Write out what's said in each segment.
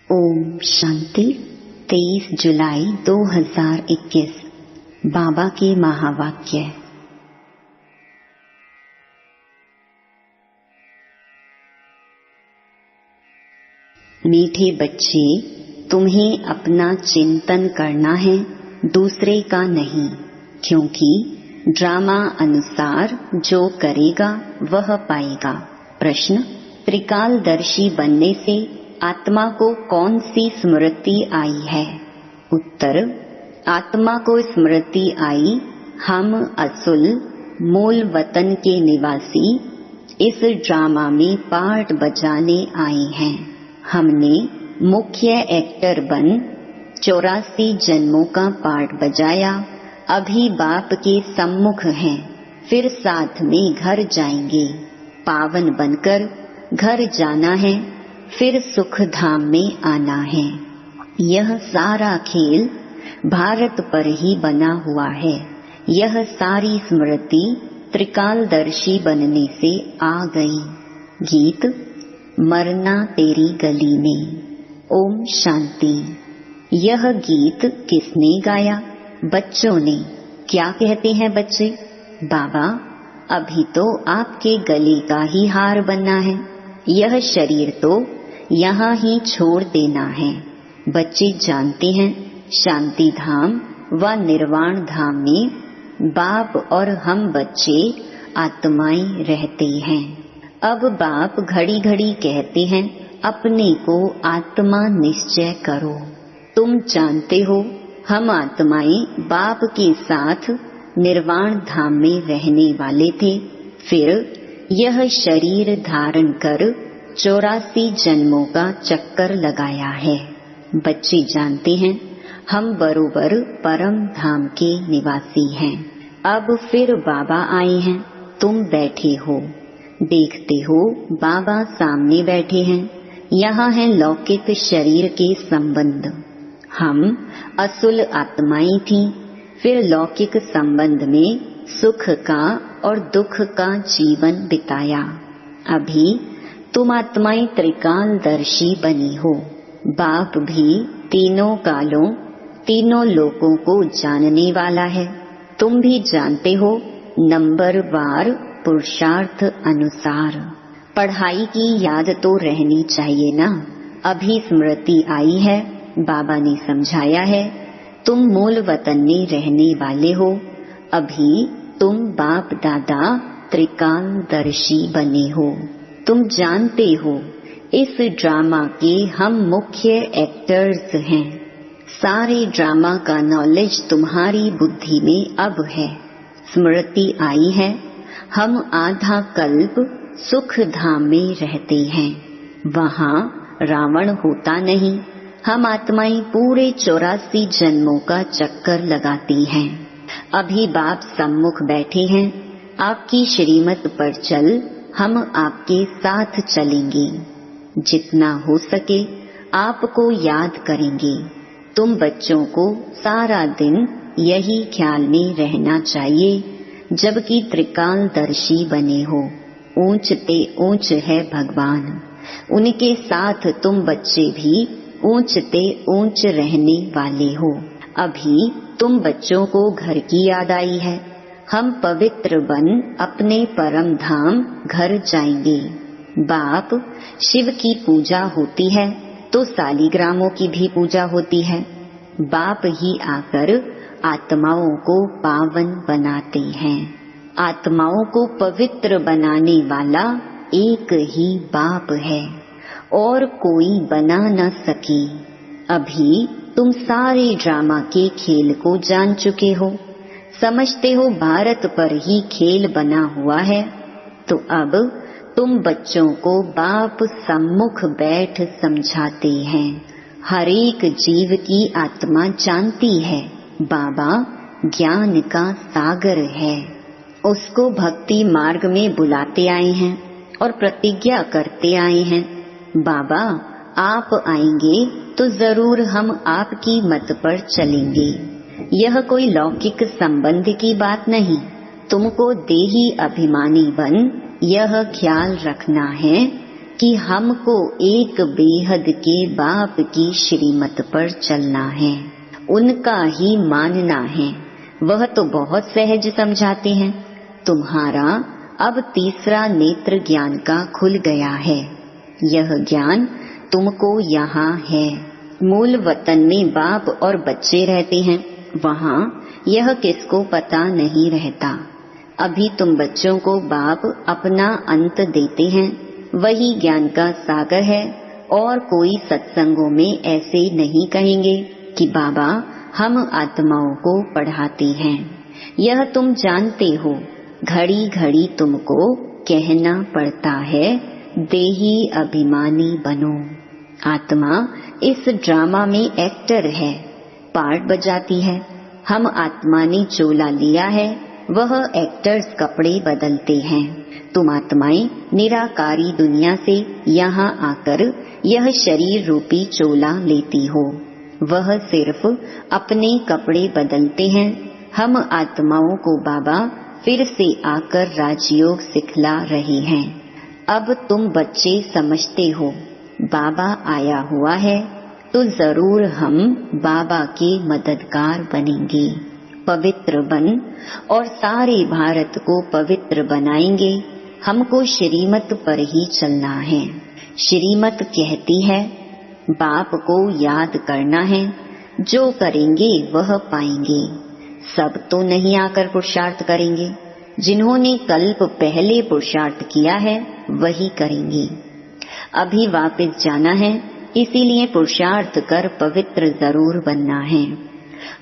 ओम शांति। 23 जुलाई 2021 बाबा के महावाक्य। मीठे बच्चे, तुम्हें अपना चिंतन करना है, दूसरे का नहीं, क्योंकि ड्रामा अनुसार जो करेगा वह पाएगा। प्रश्न: त्रिकालदर्शी बनने से आत्मा को कौन सी स्मृति आई है? उत्तर: आत्मा को स्मृति आई, हम असुल मूल वतन के निवासी इस ड्रामा में पार्ट बजाने आए हैं। हमने मुख्य एक्टर बन 84 जन्मों का पार्ट बजाया, अभी बाप के सम्मुख हैं, फिर साथ में घर जाएंगे। पावन बनकर घर जाना है, फिर सुख धाम में आना है। यह सारा खेल भारत पर ही बना हुआ है। यह सारी स्मृति त्रिकालदर्शी बनने से आ गई। गीत: मरना तेरी गली में। ओम शांति। यह गीत किसने गाया? बच्चों ने। क्या कहते हैं बच्चे? बाबा, अभी तो आपके गले का ही हार बनना है, यह शरीर तो यहाँ ही छोड़ देना है। बच्चे जानते हैं शांति धाम व निर्वाण धाम में बाप और हम बच्चे आत्माएं रहते हैं। अब बाप घड़ी घड़ी कहते हैं अपने को आत्मा निश्चय करो। तुम जानते हो हम आत्माएं बाप के साथ निर्वाण धाम में रहने वाले थे, फिर यह शरीर धारण कर 84 जन्मों का चक्कर लगाया है। बच्चे जानते हैं हम बरोबर परम धाम के निवासी हैं। अब फिर बाबा आए हैं, तुम बैठे हो, देखते हो बाबा सामने बैठे हैं। यहाँ है लौकिक शरीर के संबंध। हम असुल आत्माएं थीं, फिर लौकिक संबंध में सुख का और दुख का जीवन बिताया। अभी तुम आत्माएं त्रिकालदर्शी बनी हो। बाप भी तीनों कालों तीनों लोकों को जानने वाला है। तुम भी जानते हो नंबर वार पुरुषार्थ अनुसार। पढ़ाई की याद तो रहनी चाहिए ना। अभी स्मृति आई है, बाबा ने समझाया है, तुम मूल वतन में रहने वाले हो। अभी तुम बाप दादा त्रिकालदर्शी बने हो। तुम जानते हो इस ड्रामा के हम मुख्य एक्टर्स हैं। सारे ड्रामा का नॉलेज तुम्हारी बुद्धि में अब है। स्मृति आई है, हम आधा कल्प सुख धाम में रहते हैं। वहाँ रावण होता नहीं। हम आत्माएं पूरे 84 जन्मों का चक्कर लगाती हैं। अभी बाप सम्मुख बैठे हैं, आपकी श्रीमत पर चल, हम आपके साथ चलेंगे। जितना हो सके आपको याद करेंगे। तुम बच्चों को सारा दिन यही ख्याल में रहना चाहिए, जबकि त्रिकालदर्शी बने हो। ऊंच ते ऊंच है भगवान, उनके साथ तुम बच्चे भी ऊंच ते ऊंच रहने वाले हो। अभी तुम बच्चों को घर की याद आई है। हम पवित्र बन अपने परम धाम घर जाएंगे। बाप शिव की पूजा होती है तो सालिग्रामों की भी पूजा होती है। बाप ही आकर आत्माओं को पावन बनाते हैं। आत्माओं को पवित्र बनाने वाला एक ही बाप है और कोई बना न सके। अभी तुम सारे ड्रामा के खेल को जान चुके हो। समझते हो भारत पर ही खेल बना हुआ है, तो अब तुम बच्चों को बाप सम्मुख बैठ समझाते हैं। हर एक जीव की आत्मा जानती है बाबा ज्ञान का सागर है। उसको भक्ति मार्ग में बुलाते आए हैं और प्रतिज्ञा करते आए हैं, बाबा आप आएंगे तो जरूर हम आपकी मत पर चलेंगे। यह कोई लौकिक संबंध की बात नहीं। तुमको देही अभिमानी बन यह ख्याल रखना है कि हमको एक बेहद के बाप की श्रीमत पर चलना है, उनका ही मानना है। वह तो बहुत सहज समझाते हैं। तुम्हारा अब तीसरा नेत्र ज्ञान का खुल गया है। यह ज्ञान तुमको यहाँ है। मूल वतन में बाप और बच्चे रहते हैं, वहाँ यह किसको पता नहीं रहता। अभी तुम बच्चों को बाप अपना अंत देते हैं, वही ज्ञान का सागर है। और कोई सत्संगों में ऐसे नहीं कहेंगे कि बाबा हम आत्माओं को पढ़ाते हैं। यह तुम जानते हो। घड़ी घड़ी तुमको कहना पड़ता है, देही अभिमानी बनो। आत्मा इस ड्रामा में एक्टर है, पार्ट बजाती है। हम आत्मा ने चोला लिया है, वह एक्टर्स कपड़े बदलते हैं। तुम आत्माएं निराकारी दुनिया से यहाँ आकर यह शरीर रूपी चोला लेती हो। वह सिर्फ अपने कपड़े बदलते हैं। हम आत्माओं को बाबा फिर से आकर राजयोग सिखला रहे हैं। अब तुम बच्चे समझते हो बाबा आया हुआ है तो जरूर हम बाबा के मददगार बनेंगे। पवित्र बन और सारे भारत को पवित्र बनाएंगे। हमको श्रीमत पर ही चलना है। श्रीमत कहती है बाप को याद करना है, जो करेंगे वह पाएंगे। सब तो नहीं आकर पुरुषार्थ करेंगे, जिन्होंने कल्प पहले पुरुषार्थ किया है वही करेंगे। अभी वापस जाना है, इसीलिए पुरुषार्थ कर पवित्र जरूर बनना है।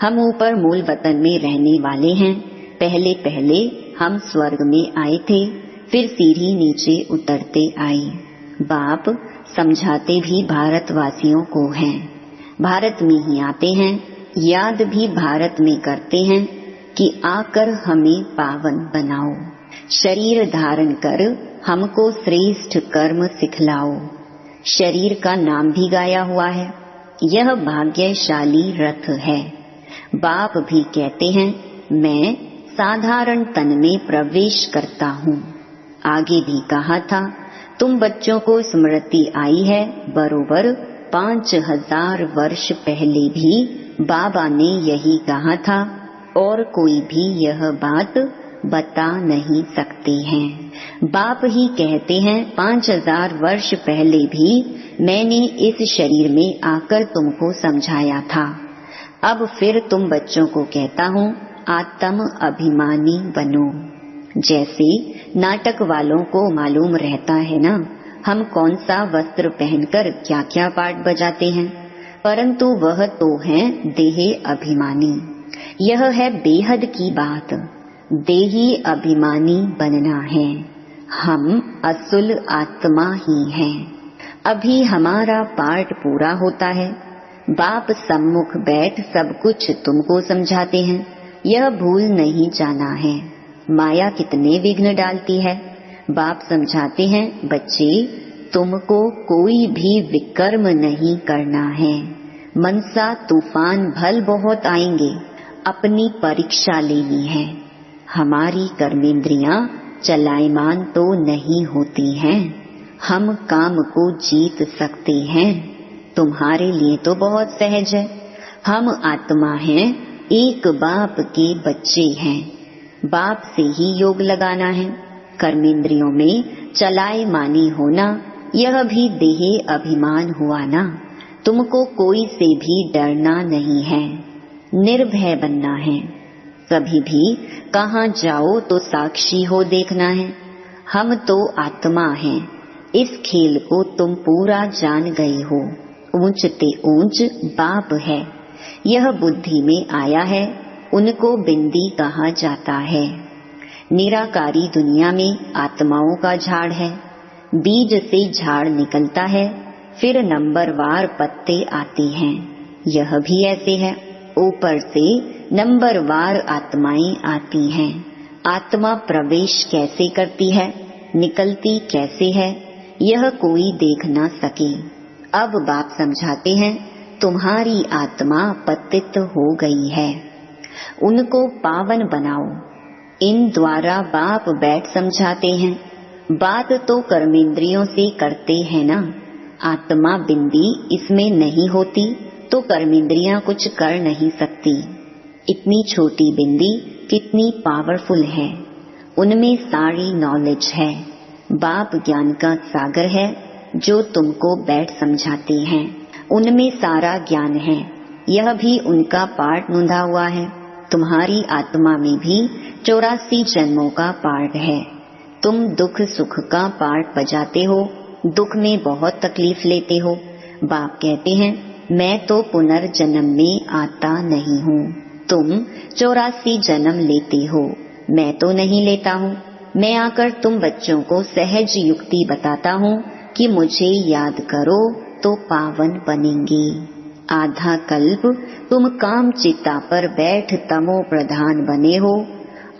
हम ऊपर मूल वतन में रहने वाले हैं। पहले पहले हम स्वर्ग में आए थे, फिर सीढ़ी नीचे उतरते आए। बाप समझाते भी भारतवासियों को हैं। भारत में ही आते हैं, याद भी भारत में करते हैं कि आकर हमें पावन बनाओ। शरीर धारण कर हमको श्रेष्ठ कर्म सिखलाओ। शरीर का नाम भी गाया हुआ है। यह भाग्यशाली रथ है। बाप भी कहते हैं मैं साधारण तन में प्रवेश करता हूँ। आगे भी कहा था तुम बच्चों को स्मृति आई है, बरोबर 5000 वर्ष पहले भी बाबा ने यही कहा था और कोई भी यह बात बता नहीं सकते हैं। बाप ही कहते हैं 5000 वर्ष पहले भी मैंने इस शरीर में आकर तुमको समझाया था। अब फिर तुम बच्चों को कहता हूँ आत्म अभिमानी बनो। जैसे नाटक वालों को मालूम रहता है ना, हम कौन सा वस्त्र पहनकर क्या क्या पार्ट बजाते हैं, परंतु वह तो है देह अभिमानी। यह है बेहद की बात। देही अभिमानी बनना है। हम असुल आत्मा ही हैं। अभी हमारा पार्ट पूरा होता है। बाप सम्मुख बैठ सब कुछ तुमको समझाते हैं। यह भूल नहीं जाना है। माया कितने विघ्न डालती है। बाप समझाते हैं बच्चे तुमको कोई भी विकर्म नहीं करना है। मनसा तूफान भल बहुत आएंगे, अपनी परीक्षा लेनी है। हमारी कर्मेंद्रियां चलायमान तो नहीं होती हैं। हम काम को जीत सकते हैं। तुम्हारे लिए तो बहुत सहज है। हम आत्मा हैं, एक बाप के बच्चे हैं। बाप से ही योग लगाना है। कर्मेंद्रियों में चलायमानी होना यह भी देह अभिमान हुआ ना। तुमको कोई से भी डरना नहीं है। निर्भय बनना है। कभी भी कहाँ जाओ तो साक्षी हो देखना है। हम तो आत्मा हैं। इस खेल को तुम पूरा जान गए हो। ऊंच ते ऊंच बाप है। यह बुद्धि में आया है। उनको बिंदी कहा जाता है। निराकारी दुनिया में आत्माओं का झाड़ है। बीज से झाड़ निकलता है, फिर नंबरवार पत्ते आते हैं। यह भी ऐसे है। ऊपर से नंबरवार आत्माएं आती हैं। आत्मा प्रवेश कैसे करती है, निकलती कैसे है, यह कोई देख ना सके। अब बाप समझाते हैं तुम्हारी आत्मा पतित हो गई है, उनको पावन बनाओ। इन द्वारा बाप बैठ समझाते हैं। बात तो कर्मेंद्रियों से करते हैं ना। आत्मा बिंदी इसमें नहीं होती तो कर्मेंद्रियां कुछ कर नहीं सकती। इतनी छोटी बिंदी कितनी पावरफुल है, उनमें सारी नॉलेज है। बाप ज्ञान का सागर है जो तुमको बैठ समझाते हैं, उनमें सारा ज्ञान है। यह भी उनका पार्ट नूंधा हुआ है। तुम्हारी आत्मा में भी 84 जन्मों का पार्ट है। तुम दुख सुख का पार्ट बजाते हो, दुख में बहुत तकलीफ लेते हो। बाप कहते हैं मैं तो पुनर्जन्म में आता नहीं हूँ। तुम 84 जन्म लेते हो, मैं तो नहीं लेता हूँ। मैं आकर तुम बच्चों को सहज युक्ति बताता हूँ कि मुझे याद करो तो पावन बनेंगे। आधा कल्प तुम काम चिता पर बैठ तमो प्रधान बने हो।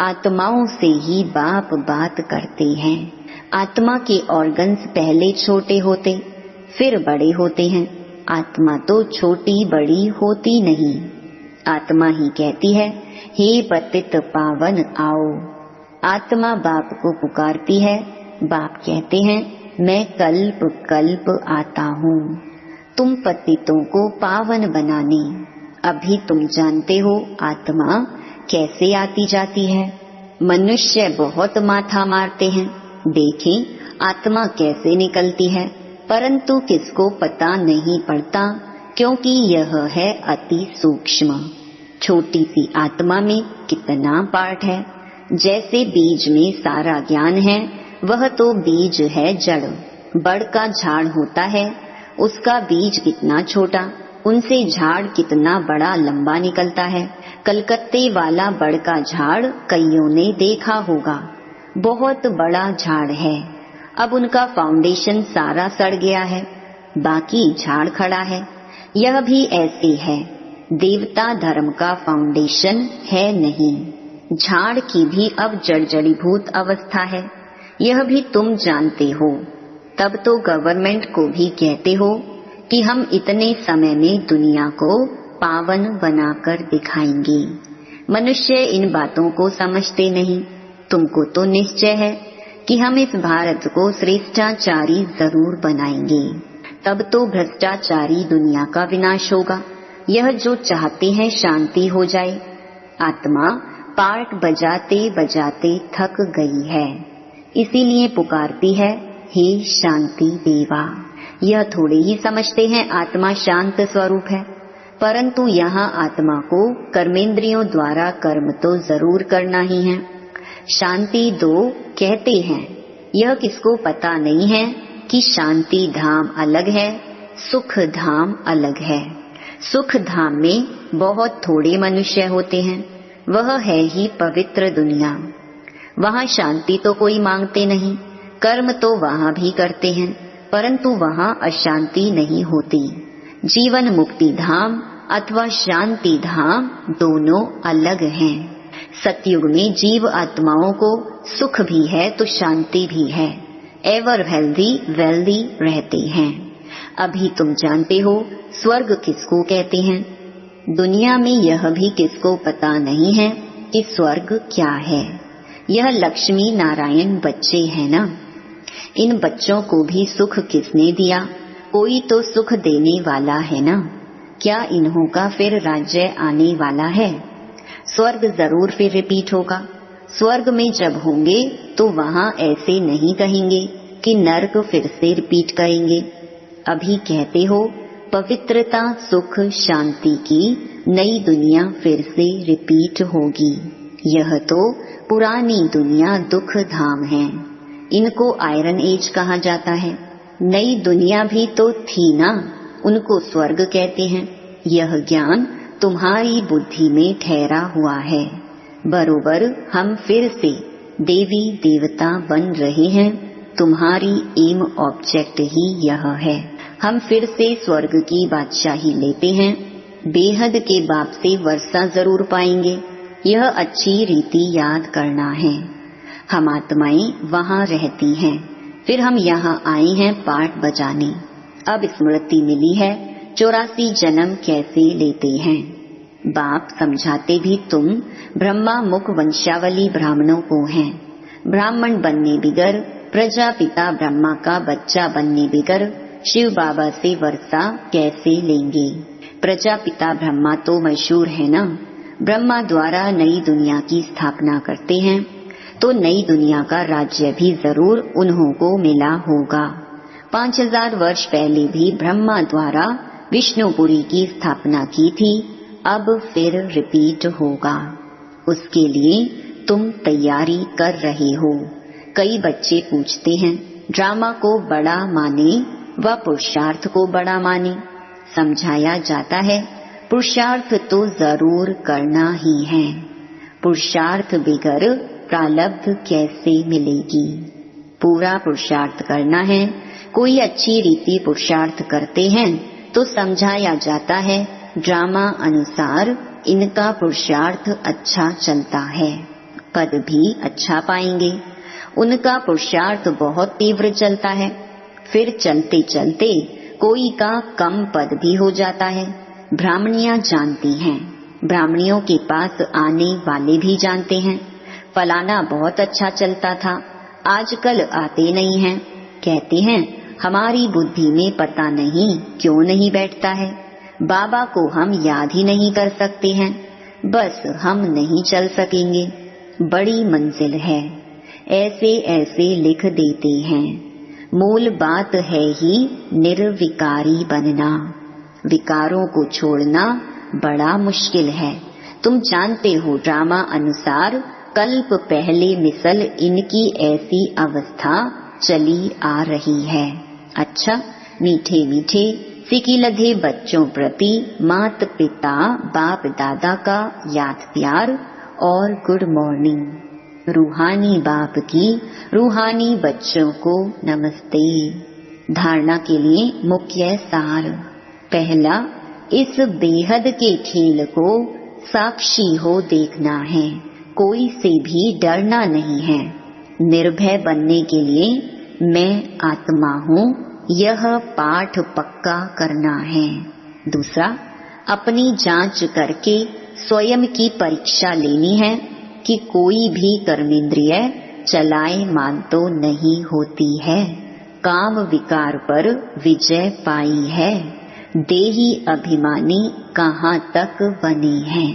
आत्माओं से ही बाप बात करते हैं। आत्मा के ऑर्गन्स पहले छोटे होते फिर बड़े होते हैं। आत्मा तो छोटी बड़ी होती नहीं। आत्मा ही कहती है हे पतित पावन आओ। आत्मा बाप को पुकारती है। बाप कहते हैं मैं कल्प कल्प आता हूँ तुम पतितों को पावन बनाने। अभी तुम जानते हो आत्मा कैसे आती जाती है। मनुष्य बहुत माथा मारते हैं, देखें आत्मा कैसे निकलती है, परंतु किसको पता नहीं पड़ता, क्योंकि यह है अति सूक्ष्म। छोटी सी आत्मा में कितना पार्ट है। जैसे बीज में सारा ज्ञान है, वह तो बीज है जड़। बड़ का झाड़ होता है, उसका बीज कितना छोटा, उनसे झाड़ कितना बड़ा लंबा निकलता है। कलकत्ते वाला बड़ का झाड़ कईयों ने देखा होगा, बहुत बड़ा झाड़ है। अब उनका फाउंडेशन सारा सड़ गया है, बाकी झाड़ खड़ा है। यह भी ऐसे है, देवता धर्म का फाउंडेशन है नहीं। झाड़ की भी अब जड़जड़ीभूत अवस्था है, यह भी तुम जानते हो। तब तो गवर्नमेंट को भी कहते हो कि हम इतने समय में दुनिया को पावन बनाकर दिखाएंगे। मनुष्य इन बातों को समझते नहीं। तुमको तो निश्चय है कि हम इस भारत को श्रेष्ठाचारी जरूर बनाएंगे, तब तो भ्रष्टाचारी दुनिया का विनाश होगा। यह जो चाहते हैं शांति हो जाए। आत्मा पार्ट बजाते बजाते थक गई है, इसीलिए पुकारती है हे शांति देवा। यह थोड़े ही समझते हैं आत्मा शांत स्वरूप है, परंतु यहाँ आत्मा को कर्मेंद्रियों द्वारा कर्म तो जरूर करना ही है। शांति दो कहते हैं, यह किसको पता नहीं है कि शांति धाम अलग है, सुख धाम अलग है। सुख धाम में बहुत थोड़े मनुष्य होते हैं, वह है ही पवित्र दुनिया। वहाँ शांति तो कोई मांगते नहीं, कर्म तो वहाँ भी करते हैं, परंतु वहाँ अशांति नहीं होती। जीवन मुक्ति धाम अथवा शांति धाम दोनों अलग हैं। सतयुग में जीव आत्माओं को सुख भी है तो शांति भी है, एवर हेल्दी वेल्दी रहते हैं। अभी तुम जानते हो स्वर्ग किसको कहते हैं। दुनिया में यह भी किसको पता नहीं है कि स्वर्ग क्या है। यह लक्ष्मी नारायण बच्चे हैं ना, इन बच्चों को भी सुख किसने दिया, कोई तो सुख देने वाला है ना। क्या इन्हों का फिर राज्य आने वाला है? स्वर्ग जरूर फिर रिपीट होगा। स्वर्ग में जब होंगे तो वहाँ ऐसे नहीं कहेंगे कि नर्क फिर से रिपीट करेंगे। अभी कहते हो पवित्रता सुख शांति की नई दुनिया फिर से रिपीट होगी। यह तो पुरानी दुनिया दुख धाम है, इनको आयरन एज कहा जाता है। नई दुनिया भी तो थी ना, उनको स्वर्ग कहते हैं। यह ज्ञान तुम्हारी बुद्धि में ठहरा हुआ है। बरोबर हम फिर से देवी देवता बन रहे हैं। तुम्हारी एम ऑब्जेक्ट ही यह है। हम फिर से स्वर्ग की बादशाही लेते हैं। बेहद के बाप से वर्षा जरूर पाएंगे, यह अच्छी रीति याद करना है। हम आत्माएं वहाँ रहती हैं, फिर हम यहाँ आए हैं पाठ बजाने। अब स्मृति मिली है 84 जन्म कैसे लेते हैं। बाप समझाते भी तुम ब्रह्मा मुख वंशावली ब्राह्मणों को हैं। ब्राह्मण बनने बिगर प्रजापिता ब्रह्मा का बच्चा बनने बगैर शिव बाबा से वर्षा कैसे लेंगे? प्रजापिता ब्रह्मा तो मशहूर है ना। ब्रह्मा द्वारा नई दुनिया की स्थापना करते हैं तो नई दुनिया का राज्य भी जरूर उन्हों को मिला होगा। 5000 वर्ष पहले भी ब्रह्मा द्वारा विष्णुपुरी की स्थापना की थी, अब फिर रिपीट होगा। उसके लिए तुम तैयारी कर रहे हो। कई बच्चे पूछते हैं ड्रामा को बड़ा माने व पुरुषार्थ को बड़ा माने। समझाया जाता है पुरुषार्थ तो जरूर करना ही है। पुरुषार्थ बगैर प्रारब्ध कैसे मिलेगी? पूरा पुरुषार्थ करना है। कोई अच्छी रीति पुरुषार्थ करते हैं तो समझाया जाता है ड्रामा अनुसार इनका पुरुषार्थ अच्छा चलता है, पद भी अच्छा पाएंगे। उनका पुरुषार्थ बहुत तीव्र चलता है, फिर चलते चलते कोई का कम पद भी हो जाता है। ब्राह्मणियां जानती हैं, ब्राह्मणियों के पास आने वाले भी जानते हैं फलाना बहुत अच्छा चलता था, आजकल आते नहीं हैं। कहते हैं हमारी बुद्धि में पता नहीं क्यों नहीं बैठता है, बाबा को हम याद ही नहीं कर सकते हैं, बस हम नहीं चल सकेंगे, बड़ी मंजिल है। ऐसे ऐसे लिख देते हैं। मूल बात है ही निर्विकारी बनना। विकारों को छोड़ना बड़ा मुश्किल है। तुम जानते हो ड्रामा अनुसार कल्प पहले मिसल इनकी ऐसी अवस्था चली आ रही है। अच्छा, मीठे मीठे सिकी लगे बच्चों प्रति माता पिता बाप दादा का याद प्यार और गुड मॉर्निंग। रूहानी बाप की रूहानी बच्चों को नमस्ते। धारणा के लिए मुख्य सार। पहला, इस बेहद के खेल को साक्षी हो देखना है, कोई से भी डरना नहीं है। निर्भय बनने के लिए मैं आत्मा हूँ यह पाठ पक्का करना है। दूसरा, अपनी जांच करके स्वयं की परीक्षा लेनी है कि कोई भी कर्मेंद्रिय चलाए मान तो नहीं होती है। काम विकार पर विजय पाई है, देही अभिमानी कहाँ तक बने हैं।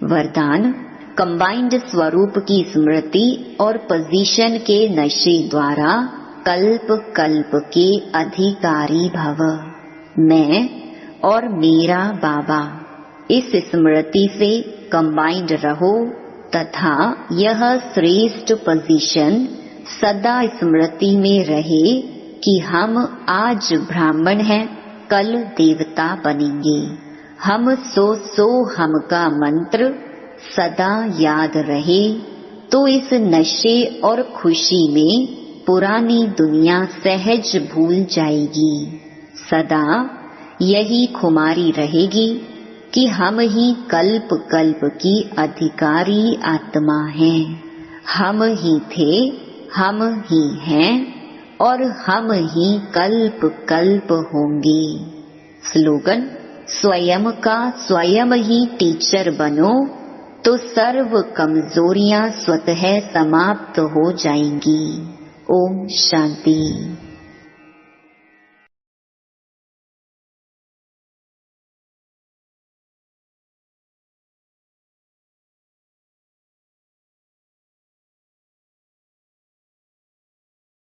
वरदान, कंबाइंड स्वरूप की स्मृति और पोजीशन के नशे द्वारा कल्प कल्प के अधिकारी भव। मैं और मेरा बाबा, इस स्मृति से कंबाइंड रहो तथा यह श्रेष्ठ पोजीशन सदा स्मृति में रहे कि हम आज ब्राह्मण हैं, कल देवता बनेंगे। हम सो हम का मंत्र सदा याद रहे तो इस नशे और खुशी में पुरानी दुनिया सहज भूल जाएगी। सदा यही खुमारी रहेगी कि हम ही कल्प कल्प की अधिकारी आत्मा हैं। हम ही थे, हम ही हैं और हम ही कल्प कल्प होंगे। स्लोगन, स्वयं का स्वयं ही टीचर बनो तो सर्व कमजोरियां स्वतः समाप्त हो जाएंगी। ओम शांति।